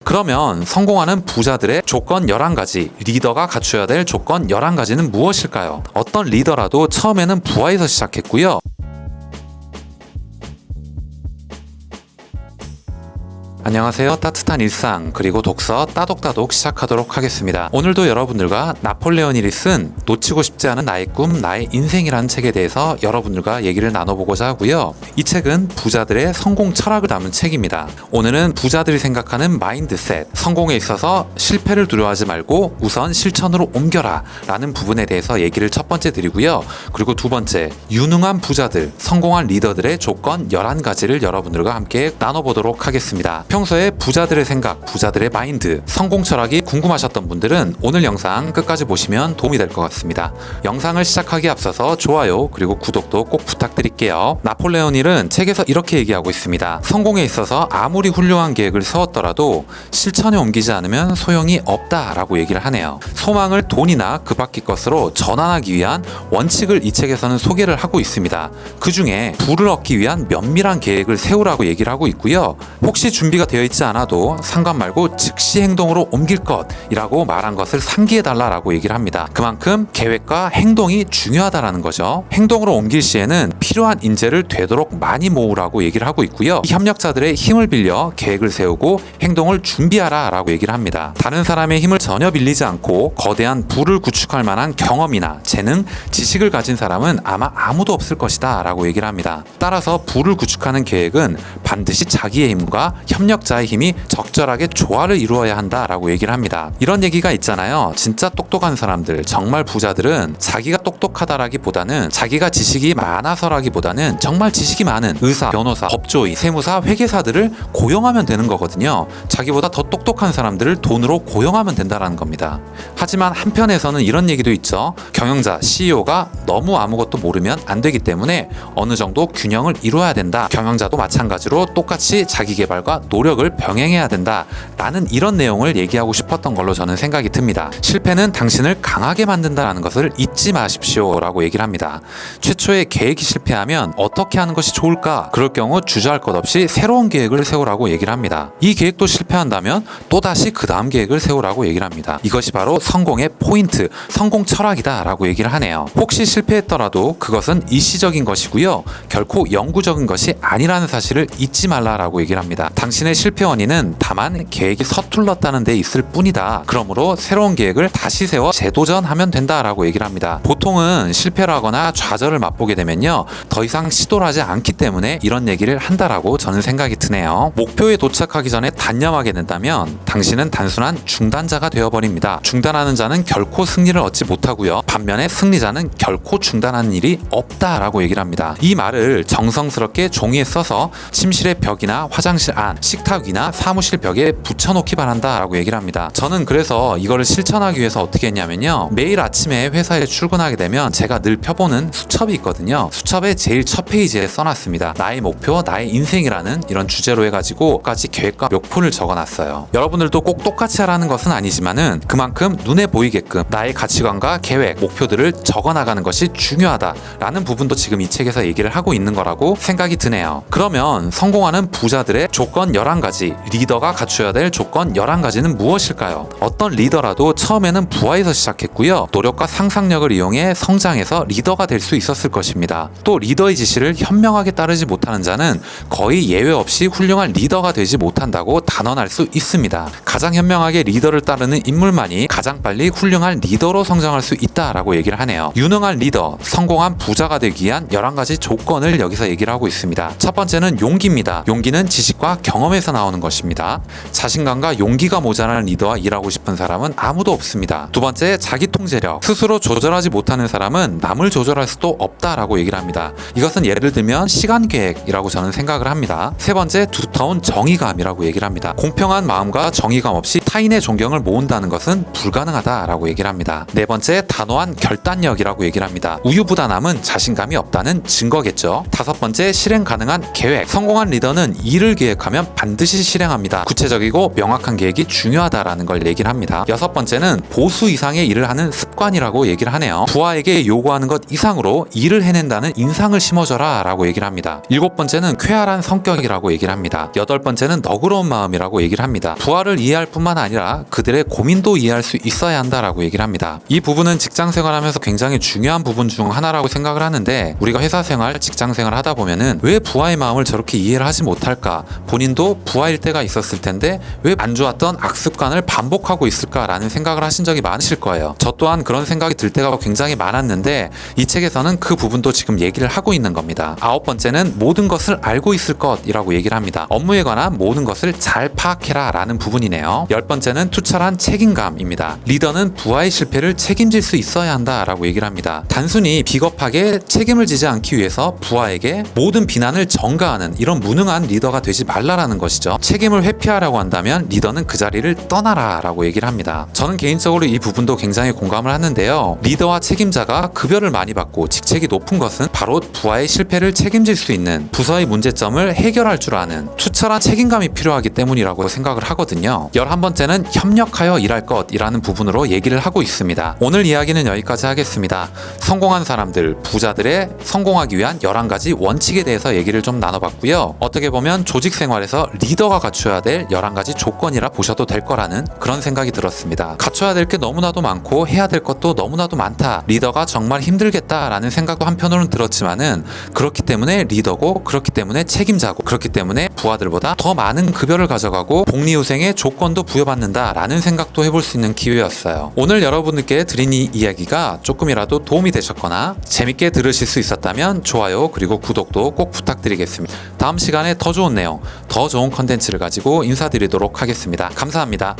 그러면 성공하는 부자들의 조건 11가지, 리더가 갖춰야 될 조건 11가지는 무엇일까요? 어떤 리더라도 처음에는 부하에서 시작했고요. 안녕하세요. 따뜻한 일상 그리고 독서 따독따독 시작하도록 하겠습니다. 오늘도 여러분들과 나폴레온 힐이 쓴 놓치고 싶지 않은 나의 꿈, 나의 인생이라는 책에 대해서 여러분들과 얘기를 나눠보고자 하고요. 이 책은 부자들의 성공 철학을 담은 책입니다. 오늘은 부자들이 생각하는 마인드셋, 성공에 있어서 실패를 두려워하지 말고 우선 실천으로 옮겨라 라는 부분에 대해서 얘기를 첫 번째 드리고요. 그리고 두 번째, 유능한 부자들, 성공한 리더들의 조건 11가지를 여러분들과 함께 나눠보도록 하겠습니다. 평소에 부자들의 생각, 부자들의 마인드, 성공 철학이 궁금하셨던 분들은 오늘 영상 끝까지 보시면 도움이 될 것 같습니다. 영상을 시작하기에 앞서서 좋아요 그리고 구독도 꼭 부탁드릴게요. 나폴레온 힐은 책에서 이렇게 얘기하고 있습니다. 성공에 있어서 아무리 훌륭한 계획을 세웠더라도 실천에 옮기지 않으면 소용이 없다라고 얘기를 하네요. 소망을 돈이나 그 밖의 것으로 전환하기 위한 원칙을 이 책에서는 소개를 하고 있습니다. 그 중에 부를 얻기 위한 면밀한 계획을 세우라고 얘기를 하고 있고요. 혹시 준비가 되어 있지 않아도 상관 말고 즉시 행동으로 옮길 것이라고 말한 것을 상기해달라고 얘기를 합니다. 그만큼 계획과 행동이 중요하다라는 거죠. 행동으로 옮길 시에는 필요한 인재를 되도록 많이 모으라고 얘기를 하고 있고요. 이 협력자들의 힘을 빌려 계획을 세우고 행동을 준비하라 라고 얘기를 합니다. 다른 사람의 힘을 전혀 빌리지 않고 거대한 부를 구축할 만한 경험이나 재능, 지식을 가진 사람은 아마 아무도 없을 것이다 라고 얘기를 합니다. 따라서 부를 구축하는 계획은 반드시 자기의 힘과 협력자의 힘이 적절하게 조화를 이루어야 한다라고 얘기를 합니다. 이런 얘기가 있잖아요. 진짜 똑똑한 사람들, 정말 부자들은 자기가 똑똑하다라기보다는 자기가 지식이 많아서라기보다는 정말 지식이 많은 의사, 변호사, 법조인, 세무사, 회계사들을 고용하면 되는 거거든요. 자기보다 더 똑똑한 사람들을 돈으로 고용하면 된다라는 겁니다. 하지만 한편에서는 이런 얘기도 있죠. 경영자, CEO가 너무 아무것도 모르면 안 되기 때문에 어느 정도 균형을 이루어야 된다. 경영자도 마찬가지로 똑같이 자기 개발과 노력을 병행해야 된다 라는 이런 내용을 얘기하고 싶었던 걸로 저는 생각이 듭니다. 실패는 당신을 강하게 만든다라는 것을 잊지 마십시오 라고 얘기를 합니다. 최초의 계획이 실패하면 어떻게 하는 것이 좋을까? 그럴 경우 주저할 것 없이 새로운 계획을 세우라고 얘기를 합니다. 이 계획도 실패한다면 또다시 그 다음 계획을 세우라고 얘기를 합니다. 이것이 바로 성공의 포인트, 성공 철학이다 라고 얘기를 하네요. 혹시 실패했더라도 그것은 일시적인 것이고요. 결코 영구적인 것이 아니라는 사실을 잊지 말라라고 얘기를 합니다. 당신의 실패 원인은 다만 계획이 서툴렀다는 데 있을 뿐이다. 그러므로 새로운 계획을 다시 세워 재도전하면 된다라고 얘기를 합니다. 보통은 실패를 하거나 좌절을 맛보게 되면요. 더 이상 시도를 하지 않기 때문에 이런 얘기를 한다라고 저는 생각이 드네요. 목표에 도착하기 전에 단념하게 된다면 당신은 단순한 중단자가 되어버립니다. 중단하는 자는 결코 승리를 얻지 못하고요. 반면에 승리자는 결코 중단하는 일이 없다라고 얘기를 합니다. 이 말을 정성스럽게 종이에 써서 침실의 벽이나 화장실 안, 식탁 위나 사무실 벽에 붙여놓기 바란다 라고 얘기를 합니다. 저는 그래서 이거를 실천하기 위해서 어떻게 했냐면요. 매일 아침에 회사에 출근하게 되면 제가 늘 펴보는 수첩이 있거든요. 수첩의 제일 첫 페이지에 써놨습니다. 나의 목표, 나의 인생이라는 이런 주제로 해가지고 까지 계획과 목표를 적어놨어요. 여러분들도 꼭 똑같이 하라는 것은 아니지만은 그만큼 눈에 보이게끔 나의 가치관과 계획, 목표들을 적어나가는 것이 중요하다라는 부분도 지금 이 책에서 얘기를 하고 있는 거라고 생각이 드네요. 그러면 성공하는 부자들의 조건 11가지, 리더가 갖춰야 될 조건 11가지는 무엇일까요? 어떤 리더라도 처음에는 부하에서 시작했고요. 노력과 상상력을 이용해 성장해서 리더가 될 수 있었을 것입니다. 또 리더의 지시를 현명하게 따르지 못하는 자는 거의 예외 없이 훌륭한 리더가 되지 못한다고 단언할 수 있습니다. 가장 현명하게 리더를 따르는 인물만이 가장 빨리 훌륭한 리더로 성장할 수 있다라고 얘기를 하네요. 유능한 리더, 성공한 부자가 되기 위한 11가지 조건을 여기서 얘기를 하고 있습니다. 첫 번째는 용기입니다. 용기는 지식과 경험에서 나오는 것입니다. 자신감과 용기가 모자라는 리더와 일하고 싶은 사람은 아무도 없습니다. 두 번째, 자기 통제력. 스스로 조절하지 못하는 사람은 남을 조절할 수도 없다라고 얘기를 합니다. 이것은 예를 들면 시간 계획이라고 저는 생각을 합니다. 세 번째, 두터운 정의감이라고 얘기를 합니다. 공평한 마음과 정의감 없이 타인의 존경을 모은다는 것은 불가능하다라고 얘기를 합니다. 네 번째, 단호한 결단력이라고 얘기를 합니다. 우유부단함은 자신감이 없다는 증거겠죠. 다섯 번째, 실행 가능한 계획. 성공한 리더는 일을 계획하면 반드시 반드시 실행합니다. 구체적이고 명확한 계획이 중요하다라는 걸 얘기를 합니다. 여섯 번째는 보수 이상의 일을 하는 습관이라고 얘기를 하네요. 부하에게 요구하는 것 이상으로 일을 해낸다는 인상을 심어줘라 라고 얘기를 합니다. 일곱 번째는 쾌활한 성격이라고 얘기를 합니다. 여덟 번째는 너그러운 마음이라고 얘기를 합니다. 부하를 이해할 뿐만 아니라 그들의 고민도 이해할 수 있어야 한다라고 얘기를 합니다. 이 부분은 직장 생활하면서 굉장히 중요한 부분 중 하나라고 생각을 하는데, 우리가 회사 생활, 직장 생활 하다 보면은 왜 부하의 마음을 저렇게 이해를 하지 못할까? 본인도 부하일 때가 있었을 텐데 왜 안 좋았던 악습관을 반복하고 있을까라는 생각을 하신 적이 많으실 거예요. 저 또한 그런 생각이 들 때가 굉장히 많았는데 이 책에서는 그 부분도 지금 얘기를 하고 있는 겁니다. 아홉 번째는 모든 것을 알고 있을 것이라고 얘기를 합니다. 업무에 관한 모든 것을 잘 파악해라 라는 부분이네요. 열 번째는 투철한 책임감입니다. 리더는 부하의 실패를 책임질 수 있어야 한다라고 얘기를 합니다. 단순히 비겁하게 책임을 지지 않기 위해서 부하에게 모든 비난을 전가하는 이런 무능한 리더가 되지 말라라는 것이죠. 책임을 회피하려고 한다면 리더는 그 자리를 떠나라 라고 얘기를 합니다. 저는 개인적으로 이 부분도 굉장히 공감을 하는데요. 리더와 책임자가 급여를 많이 받고 직책이 높은 것은 바로 부하의 실패를 책임질 수 있는, 부서의 문제점을 해결할 줄 아는 투철한 책임감이 필요하기 때문이라고 생각을 하거든요. 11번째는 협력하여 일할 것이라는 부분으로 얘기를 하고 있습니다. 오늘 이야기는 여기까지 하겠습니다. 성공한 사람들, 부자들의 성공하기 위한 11가지 원칙에 대해서 얘기를 좀 나눠봤고요. 어떻게 보면 조직 생활에서 리더가 갖춰야 될 11가지 조건이라 보셔도 될 거라는 그런 생각이 들었습니다. 갖춰야 될 게 너무나도 많고 해야 될 것도 너무나도 많다. 리더가 정말 힘들겠다라는 생각도 한편으로는 들었지만은, 그렇기 때문에 리더고, 그렇기 때문에 책임자고, 그렇기 때문에 부하들보다 더 많은 급여를 가져가고 복리후생의 조건도 부여받는다라는 생각도 해볼 수 있는 기회였어요. 오늘 여러분들께 드린 이 이야기가 조금이라도 도움이 되셨거나 재밌게 들으실 수 있었다면 좋아요 그리고 구독도 꼭 부탁드리겠습니다. 다음 시간에 더 좋은 내용, 더 좋은 컨텐츠를 가지고 인사드리도록 하겠습니다. 감사합니다.